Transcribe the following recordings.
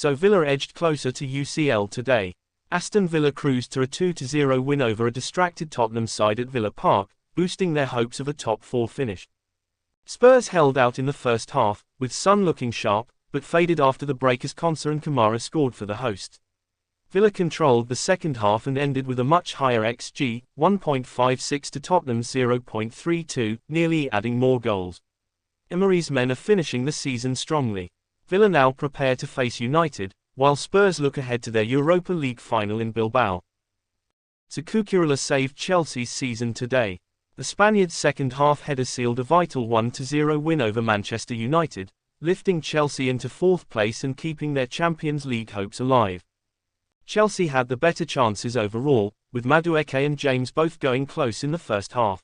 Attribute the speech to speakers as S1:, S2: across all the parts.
S1: so Villa edged closer to UCL today. Aston Villa cruised to a 2-0 win over a distracted Tottenham side at Villa Park, boosting their hopes of a top 4 finish. Spurs held out in the first half, with Son looking sharp, but faded after the break as Konsa and Kamara scored for the hosts. Villa controlled the second half and ended with a much higher XG, 1.56 to Tottenham's 0.32, nearly adding more goals. Emery's men are finishing the season strongly. Villa now prepare to face United, while Spurs look ahead to their Europa League final in Bilbao. Cucurella saved Chelsea's season today. The Spaniard's second-half header sealed a vital 1-0 win over Manchester United, lifting Chelsea into 4th place and keeping their Champions League hopes alive. Chelsea had the better chances overall, with Madueke and James both going close in the first half.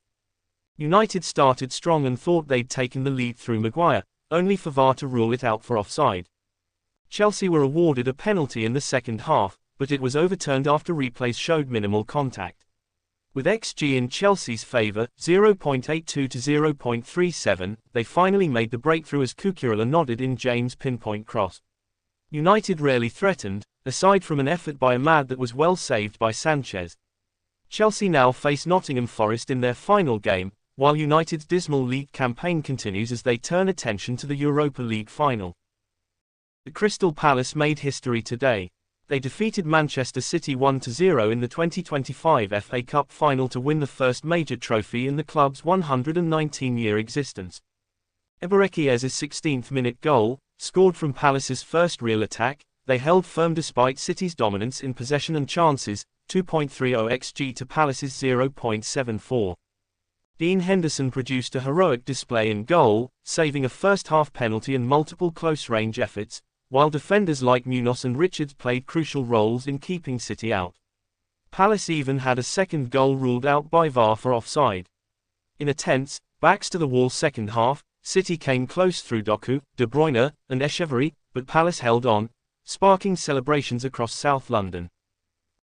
S1: United started strong and thought they'd taken the lead through Maguire, only for VAR to rule it out for offside. Chelsea were awarded a penalty in the second half, but it was overturned after replays showed minimal contact. With XG in Chelsea's favour, 0.82 to 0.37, they finally made the breakthrough as Cucurella nodded in James' pinpoint cross. United rarely threatened, aside from an effort by Ahmad that was well saved by Sanchez. Chelsea now face Nottingham Forest in their final game, while United's dismal league campaign continues as they turn attention to the Europa League final. The Crystal Palace made history today. They defeated Manchester City 1-0 in the 2025 FA Cup final to win the first major trophy in the club's 119-year existence. Eberekie's 16th-minute goal, scored from Palace's first real attack, they held firm despite City's dominance in possession and chances, 2.30 xG to Palace's 0.74. Dean Henderson produced a heroic display in goal, saving a first-half penalty and multiple close-range efforts, while defenders like Munoz and Richards played crucial roles in keeping City out. Palace even had a second goal ruled out by VAR for offside. In a tense, backs-to-the-wall second half, City came close through Doku, De Bruyne, and Echeverry, but Palace held on, sparking celebrations across South London.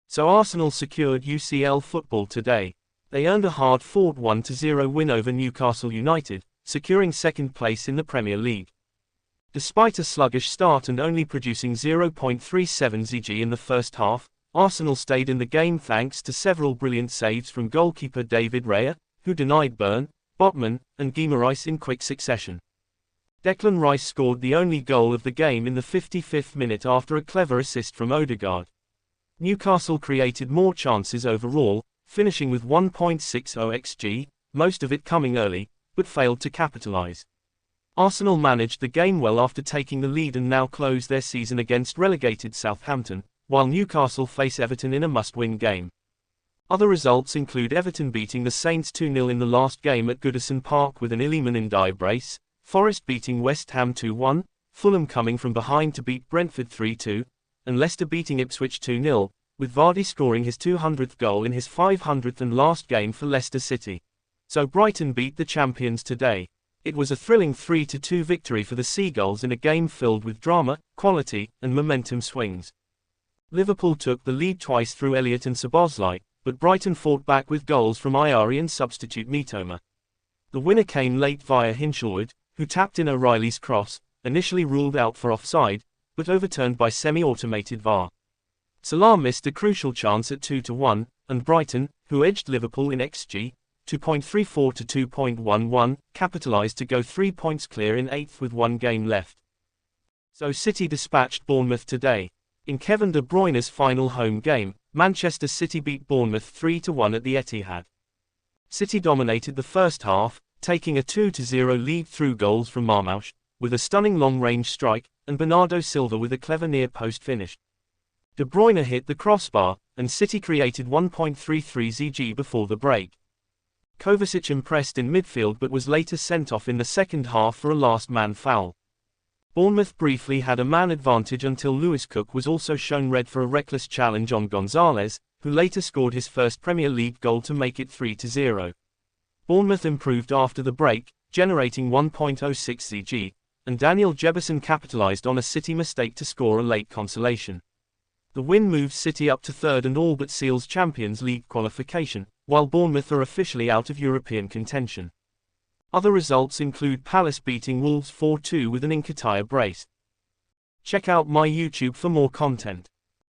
S1: So Arsenal secured UCL football today. They earned a hard-fought 1-0 win over Newcastle United, securing second place in the Premier League. Despite a sluggish start and only producing 0.37 xG in the first half, Arsenal stayed in the game thanks to several brilliant saves from goalkeeper David Raya, who denied Byrne, Botman, and Guimaraes in quick succession. Declan Rice scored the only goal of the game in the 55th minute after a clever assist from Odegaard. Newcastle created more chances overall, finishing with 1.60 xG, most of it coming early, but failed to capitalise. Arsenal managed the game well after taking the lead and now close their season against relegated Southampton, while Newcastle face Everton in a must-win game. Other results include Everton beating the Saints 2-0 in the last game at Goodison Park with an Iliman Ndiaye brace, Forest beating West Ham 2-1, Fulham coming from behind to beat Brentford 3-2, and Leicester beating Ipswich 2-0, with Vardy scoring his 200th goal in his 500th and last game for Leicester City. So Brighton beat the champions today. It was a thrilling 3-2 victory for the Seagulls in a game filled with drama, quality, and momentum swings. Liverpool took the lead twice through Elliott and Szoboszlai, but Brighton fought back with goals from Ayari and substitute Mitoma. The winner came late via Hinshelwood, who tapped in O'Reilly's cross, initially ruled out for offside, but overturned by semi-automated VAR. Salah missed a crucial chance at 2-1, and Brighton, who edged Liverpool in XG, 2.34 to 2.11, capitalised to go 3 points clear in 8th with one game left. So City dispatched Bournemouth today. In Kevin De Bruyne's final home game, Manchester City beat Bournemouth 3-1 at the Etihad. City dominated the first half, taking a 2-0 lead through goals from Marmoush, with a stunning long-range strike, and Bernardo Silva with a clever near-post finish. De Bruyne hit the crossbar, and City created 1.33 xG before the break. Kovacic impressed in midfield but was later sent off in the second half for a last-man foul. Bournemouth briefly had a man advantage until Lewis Cook was also shown red for a reckless challenge on Gonzalez, who later scored his first Premier League goal to make it 3-0. Bournemouth improved after the break, generating 1.06 xG, and Daniel Jebbison capitalised on a City mistake to score a late consolation. The win moves City up to third and all but seals Champions League qualification, while Bournemouth are officially out of European contention. Other results include Palace beating Wolves 4-2 with an Nketiah brace. Check out my YouTube for more content.